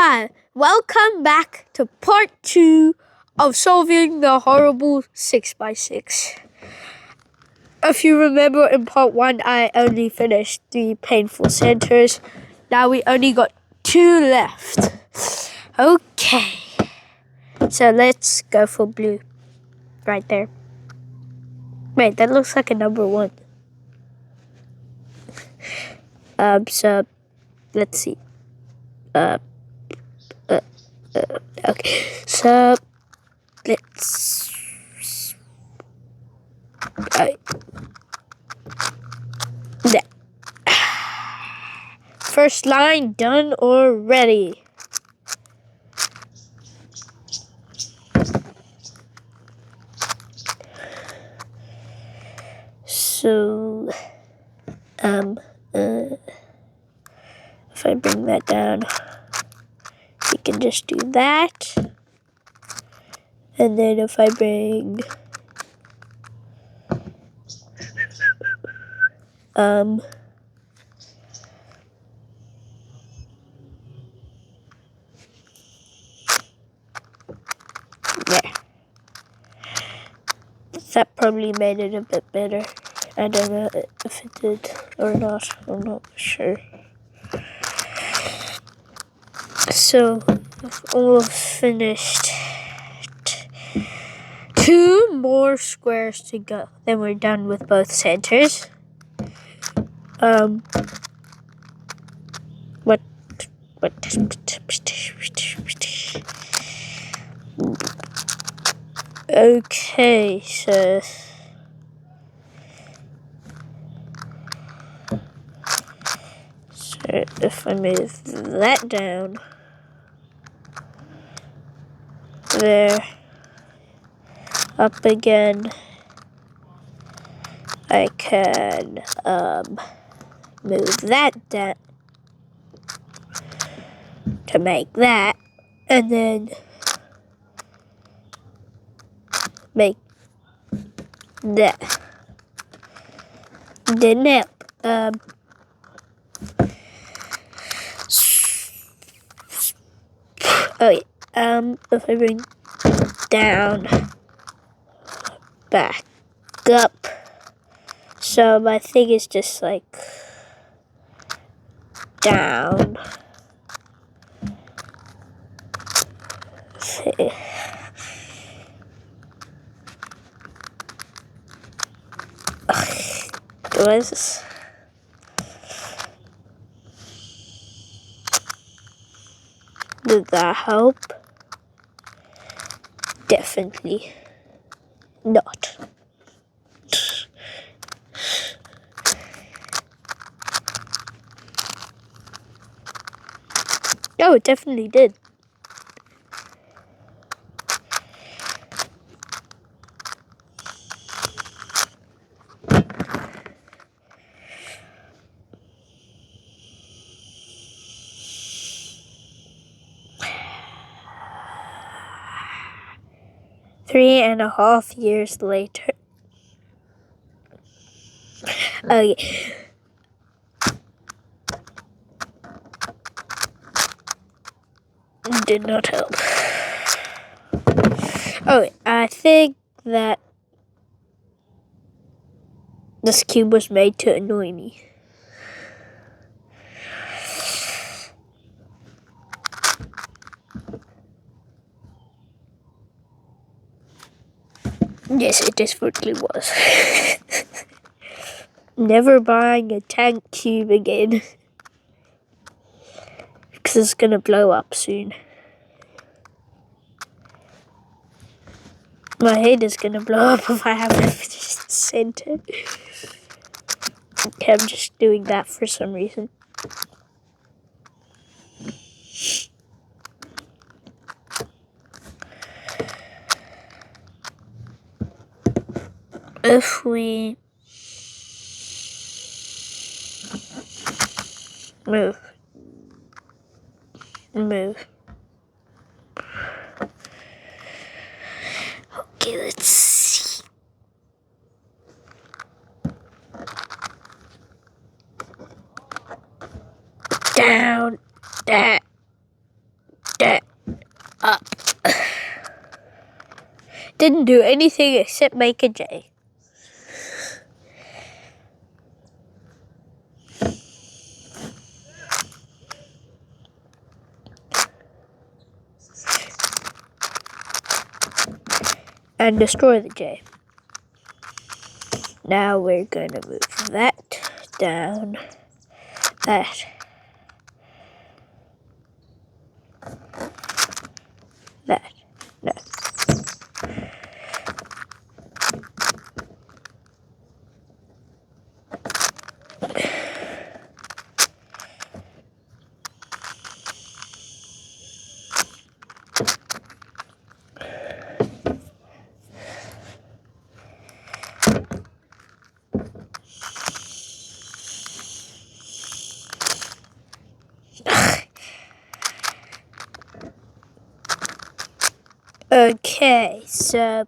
Hi, welcome back to part 2 of solving the horrible 6x6. If you remember in part 1, I only finished 3 painful centers. Now we only got 2 left. Okay, so let's go for blue. Right there. Wait, that looks like a number 1. So let's see. Okay, so let's there. First line done already. So if I bring that down, we can just do that. And then if I bring there. That probably made it a bit better. I don't know if it did or not. I'm not sure. So I've almost finished. 2 more squares to go. Then we're done with both centers. What? Okay, so if I move that down there, up again, I can move that down to make that, and then make that. Didn't help. If I bring down, back up, so my thing is just like down. See. What is this? Did that help? Definitely not. Oh, it definitely did. Three and a half years later. Okay. Did not help. Oh, I think that this cube was made to annoy me. Yes, it definitely was. Never buying a tank cube again. Because it's gonna blow up soon. My head is gonna blow up if I haven't finished the center. Okay, I'm just doing that for some reason. If we move. Okay, let's see. Down, that, didn't do anything except make a J. And destroy the J. Now we're going to move that down, that. No. Okay, so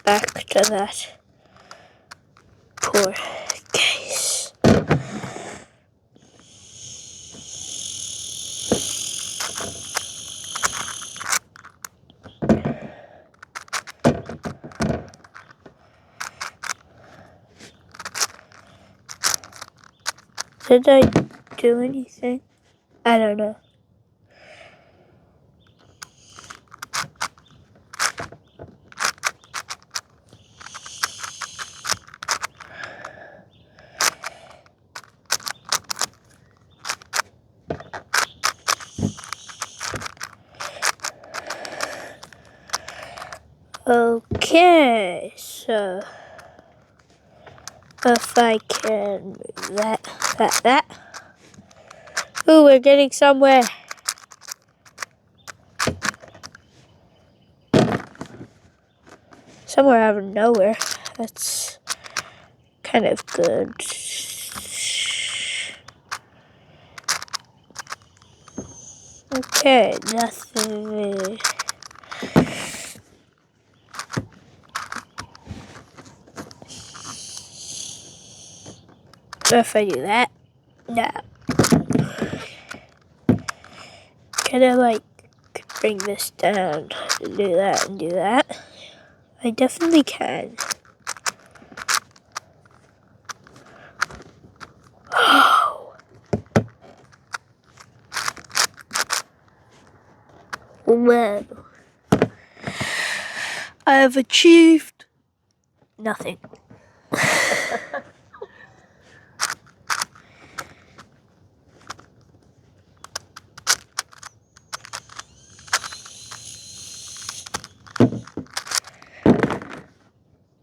back to that poor case. Did I do anything? I don't know. Okay, so if I can move that. Ooh, we're getting somewhere. Somewhere out of nowhere. That's kind of good. Okay, nothing. If I do that, no. Can I like bring this down and do that and do that? I definitely can. Oh. Well, I have achieved nothing.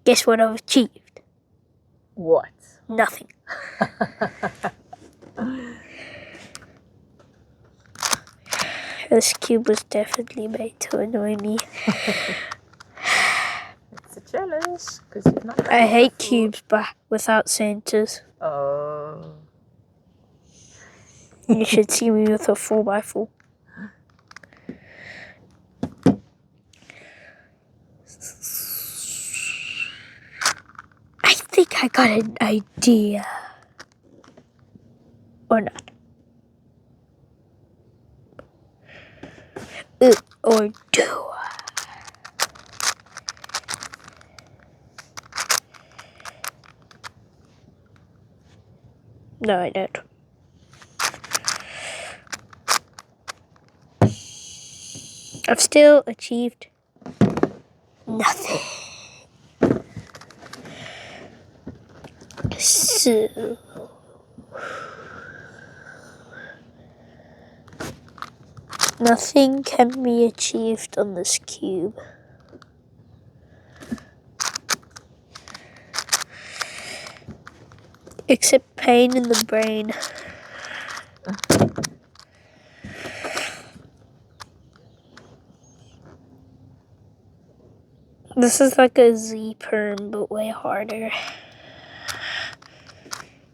Guess what I've achieved? What? Nothing. This cube was definitely made to annoy me. It's a challenge because you've not. I hate cubes, but without centers. Oh. You should see me with a 4x4. I think I got an idea. Or not. Or do. No, I don't. I've still achieved nothing. So nothing can be achieved on this cube. Except pain in the brain. This is like a Z perm, but way harder.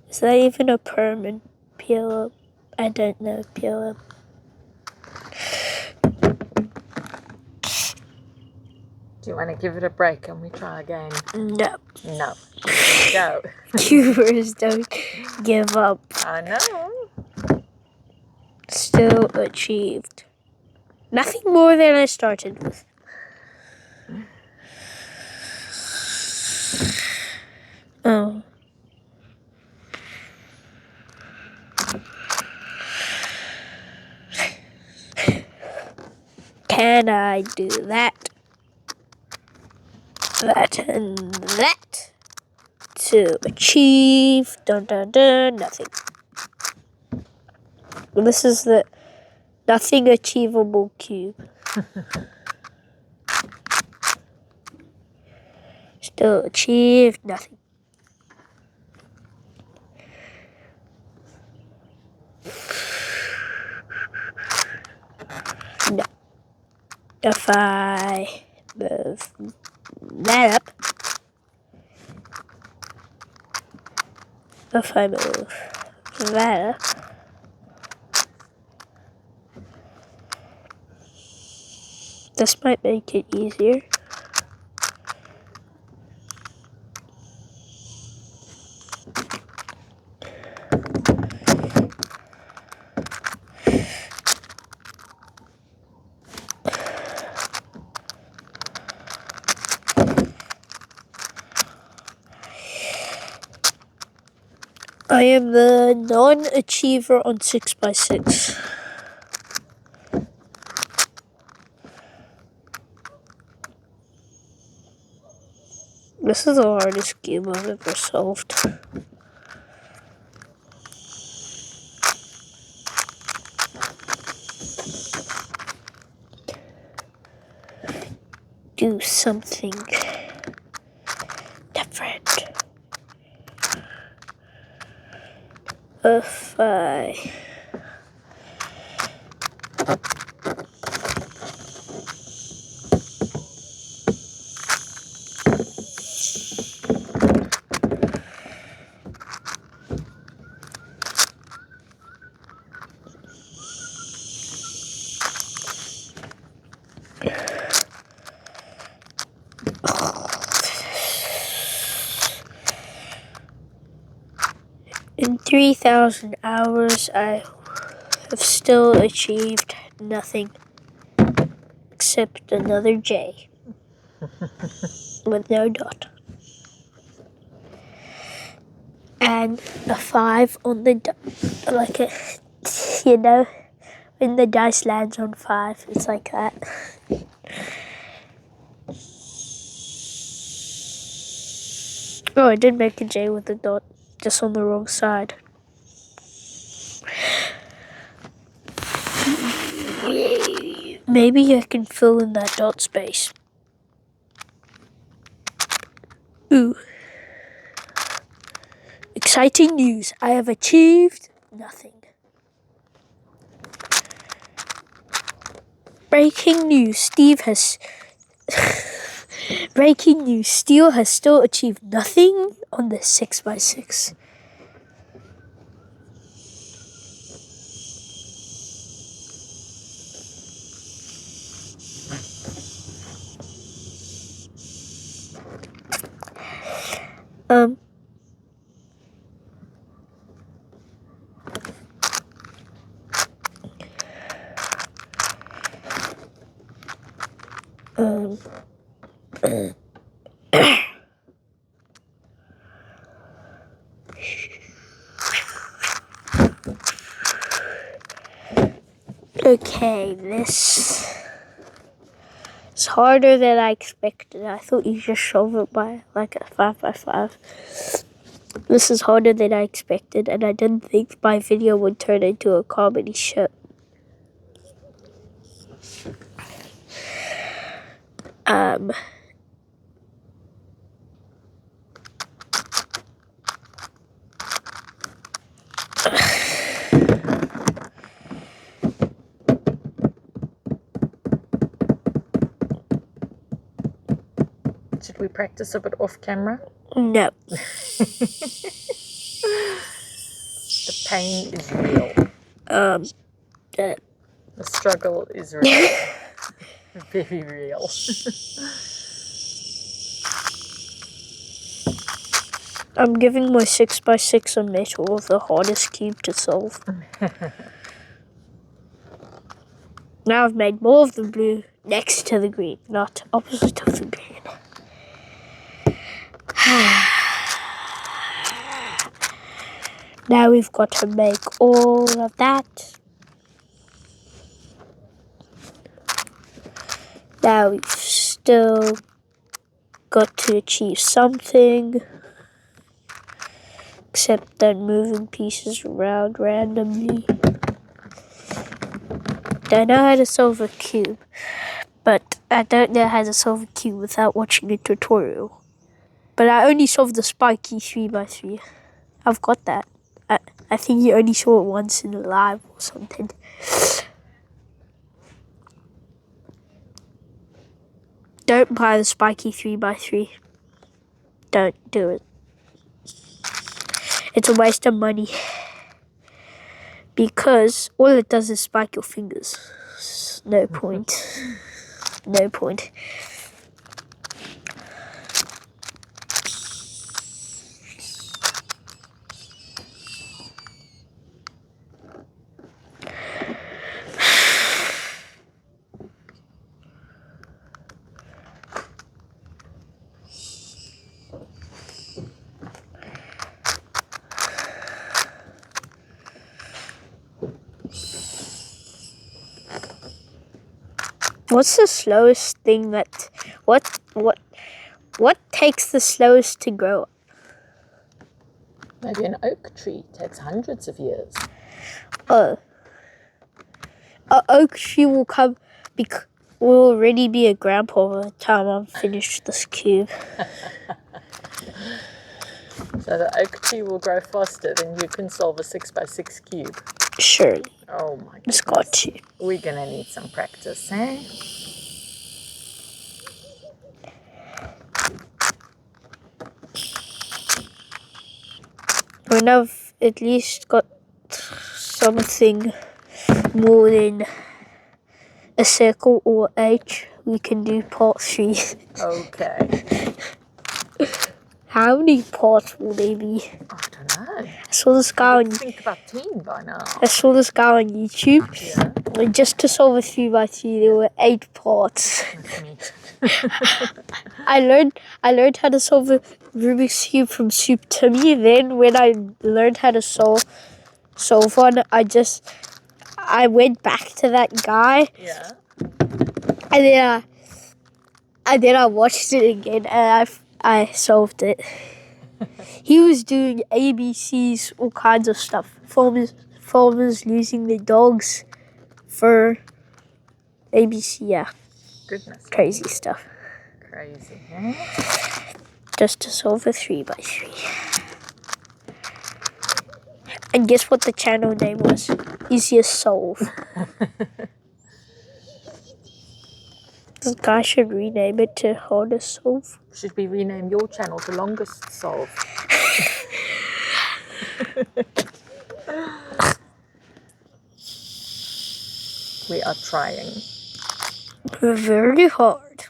Is that even a perm in PLM? I don't know PLM. Do you want to give it a break and we try again? No. No. Go. Cubers don't give up. I know. Still achieved. Nothing more than I started with. Oh. Can I do that? That and that to achieve nothing. This is the nothing achievable cube. Still achieved nothing. No. If I move that up, if I move that up, this might make it easier. I am the non-achiever on 6x6. This is the hardest cube I've ever solved. Do something different. If I in 3,000 hours, I have still achieved nothing except another J with no dot. And a 5 on the dot. Like a, you know, when the dice lands on 5, it's like that. Oh, I did make a J with a dot, just on the wrong side. Maybe I can fill in that dot space. Ooh. Exciting news. I have achieved nothing. Breaking news. Breaking news. Steel has still achieved nothing on the 6x6. Okay, this is harder than I expected. I thought you just solve it by like a 5x5. This is harder than I expected, and I didn't think my video would turn into a comedy show. Should we practice a bit off camera? No. The pain is real. The struggle is real. Very real. I'm giving my 6x6 a metal of the hardest cube to solve. Now I've made more of the blue next to the green, not opposite of the green. Now we've got to make all of that. Now we've still got to achieve something, except then moving pieces around randomly. I know how to solve a cube, but I don't know how to solve a cube without watching a tutorial. But I only solved the spiky 3x3. I've got that. I think you only saw it once in live or something. Don't buy the spiky 3x3. Don't do it. It's a waste of money. Because all it does is spike your fingers. No point. No point. What's the slowest thing that what takes the slowest to grow up? Maybe an oak tree takes hundreds of years. Oh. An oak tree will already be a grandpa by the time I'm finished this cube. So the oak tree will grow faster than you can solve a 6x6 cube. Surely. Oh my goodness. It's got to. We're gonna need some practice, eh? When I've at least got something more than a circle or H, we can do part 3. Okay. How many parts will they be? I don't know. I saw this guy I think about 10 by now. I saw this guy on YouTube. Yeah. And just to solve a 3x3, there were 8 parts. I learned how to solve a Rubik's Cube from Soup Timmy. Then when I learned how to solve one, I went back to that guy. Yeah. And then I watched it again and I solved it. He was doing ABCs, all kinds of stuff. Farmers losing their dogs for ABC, yeah. Goodness. Crazy stuff. Crazy, huh? Just to solve a 3x3. And guess what the channel name was? Easiest Solve. This guy should rename it to Hardest Solve. Should we rename your channel to Longest Solve? We are trying. Very hard.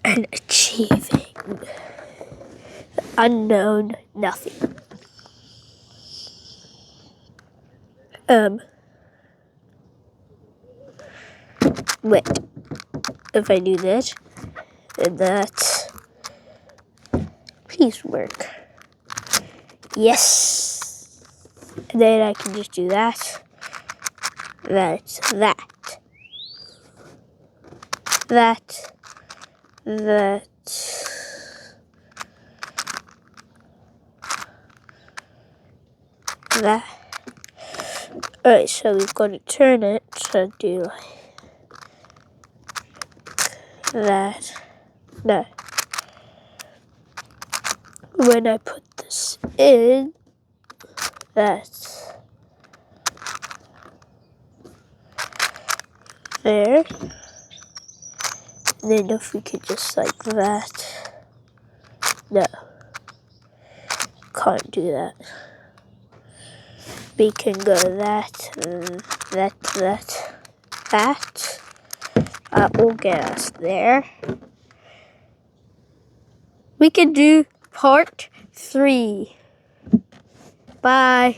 And achieving the unknown nothing. Wait. If I do that, and that, please work. Yes. And then I can just do that. That. Alright, so we've got to turn it to do that. No. When I put this in, that's there. And then if we could just like that. No. Can't do that. We can go that. That will get us there. we can do part 3. Bye.